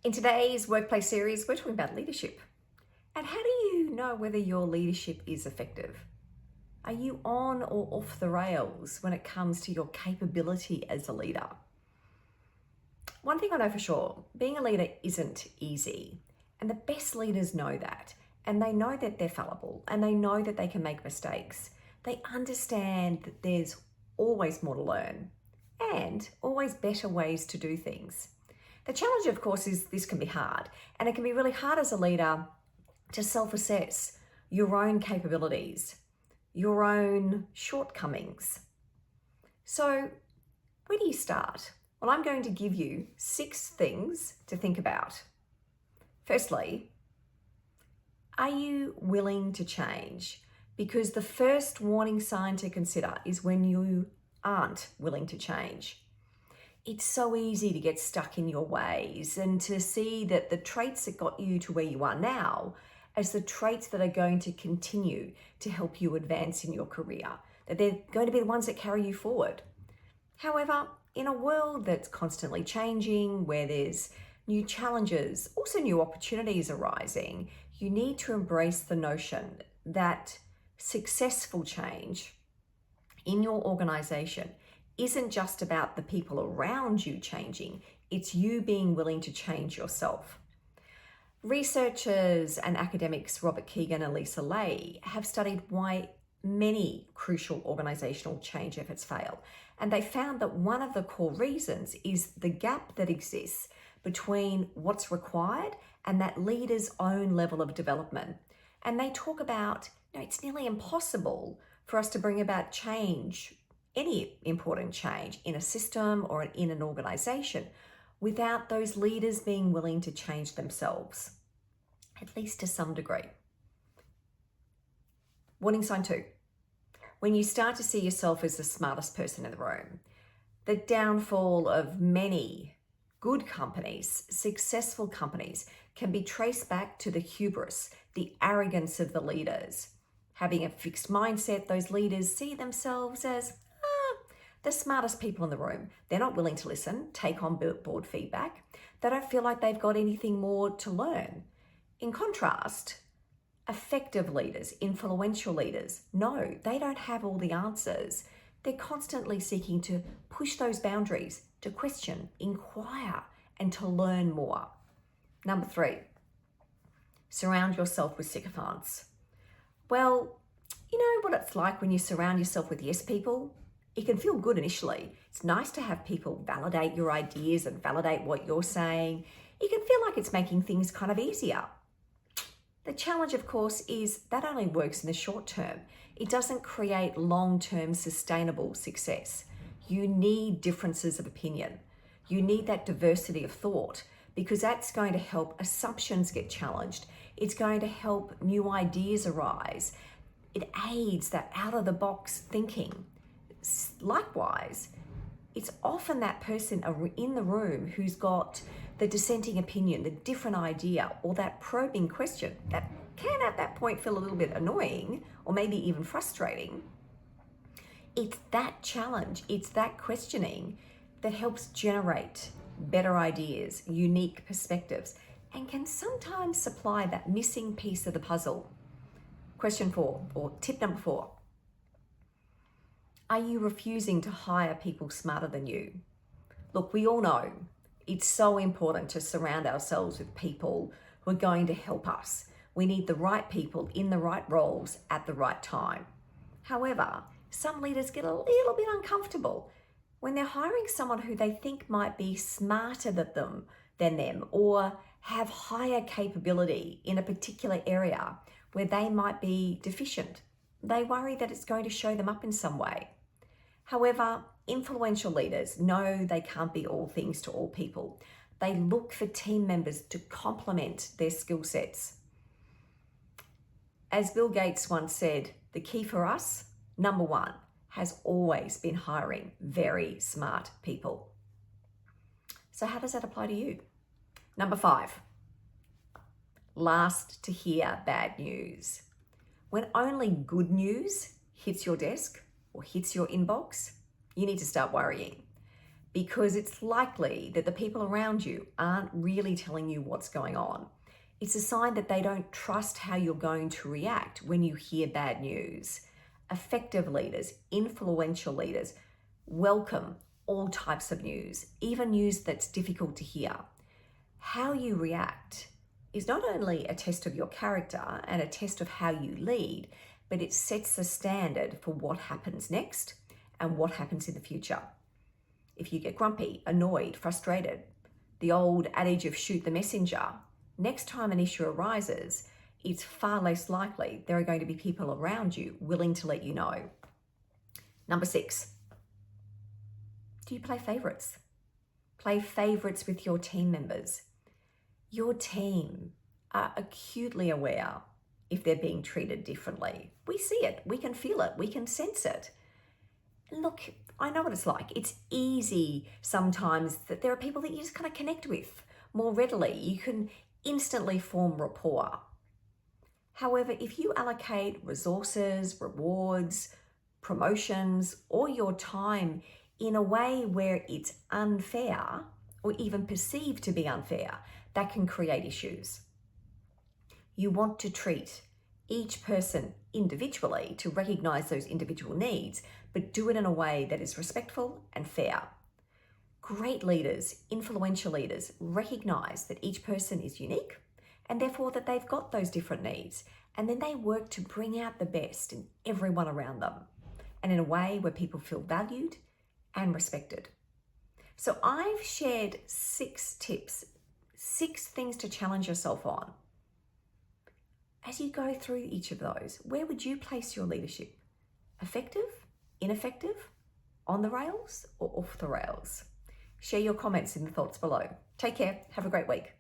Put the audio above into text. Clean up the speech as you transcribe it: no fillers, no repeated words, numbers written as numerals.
In today's workplace series, we're talking about leadership. And how do you know whether your leadership is effective? Are you on or off the rails when it comes to your capability as a leader? One thing I know for sure, being a leader isn't easy. And the best leaders know that. And they know that they're fallible and they know that they can make mistakes. They understand that there's always more to learn and always better ways to do things. The challenge, of course, is this can be hard, and it can be really hard as a leader to self-assess your own capabilities, your own shortcomings. So where do you start? Well, I'm going to give you 6 things to think about. Firstly, are you willing to change? Because the first warning sign to consider is when you aren't willing to change. It's so easy to get stuck in your ways and to see that the traits that got you to where you are now as the traits that are going to continue to help you advance in your career, that they're going to be the ones that carry you forward. However, in a world that's constantly changing, where there's new challenges, also new opportunities arising, you need to embrace the notion that successful change in your organization isn't just about the people around you changing, it's you being willing to change yourself. Researchers and academics Robert Keegan and Lisa Lay have studied why many crucial organizational change efforts fail. And they found that one of the core reasons is the gap that exists between what's required and that leader's own level of development. And they talk about, it's nearly impossible for us to bring about change, any important change in a system or in an organization, without those leaders being willing to change themselves, at least to some degree. Warning sign 2. When you start to see yourself as the smartest person in the room, the downfall of many good companies, successful companies, can be traced back to the hubris, the arrogance of the leaders. Having a fixed mindset, those leaders see themselves as the smartest people in the room. They're not willing to listen, take on board feedback. They don't feel like they've got anything more to learn. In contrast, effective leaders, influential leaders, no, they don't have all the answers. They're constantly seeking to push those boundaries, to question, inquire, and to learn more. Number 3, surround yourself with sycophants. Well, you know what it's like when you surround yourself with yes people? It can feel good initially. It's nice to have people validate your ideas and validate what you're saying. It can feel like it's making things kind of easier. The challenge, of course, is that only works in the short term. It doesn't create long-term sustainable success. You need differences of opinion. You need that diversity of thought, because that's going to help assumptions get challenged. It's going to help new ideas arise. It aids that out-of-the-box thinking. Likewise, it's often that person in the room who's got the dissenting opinion, the different idea, or that probing question that can at that point feel a little bit annoying or maybe even frustrating. It's that challenge, it's that questioning that helps generate better ideas, unique perspectives, and can sometimes supply that missing piece of the puzzle. Question 4, or tip number 4. Are you refusing to hire people smarter than you? Look, we all know it's so important to surround ourselves with people who are going to help us. We need the right people in the right roles at the right time. However, some leaders get a little bit uncomfortable when they're hiring someone who they think might be smarter than them or have higher capability in a particular area where they might be deficient. They worry that it's going to show them up in some way. However, influential leaders know they can't be all things to all people. They look for team members to complement their skill sets. As Bill Gates once said, the key for us, number 1, has always been hiring very smart people. So how does that apply to you? Number 5, last to hear bad news. When only good news hits your desk or hits your inbox, you need to start worrying. because it's likely that the people around you aren't really telling you what's going on. It's a sign that they don't trust how you're going to react when you hear bad news. Effective leaders, influential leaders, welcome all types of news, even news that's difficult to hear. How you react is not only a test of your character and a test of how you lead, but it sets the standard for what happens next and what happens in the future. If you get grumpy, annoyed, frustrated, the old adage of shoot the messenger, next time an issue arises, it's far less likely there are going to be people around you willing to let you know. Number 6, do you play favorites? Play favorites with your team members. Your team are acutely aware if they're being treated differently. We see it, we can feel it, we can sense it. Look, I know what it's like. It's easy sometimes that there are people that you just kind of connect with more readily. You can instantly form rapport. However, if you allocate resources, rewards, promotions, or your time in a way where it's unfair or even perceived to be unfair, that can create issues. You want to treat each person individually to recognize those individual needs, but do it in a way that is respectful and fair. Great leaders, influential leaders, recognize that each person is unique and therefore that they've got those different needs. And then they work to bring out the best in everyone around them and in a way where people feel valued and respected. So I've shared 6 tips, 6 things to challenge yourself on. As you go through each of those, where would you place your leadership? Effective, ineffective, on the rails or off the rails? Share your comments in the thoughts below. Take care. Have a great week.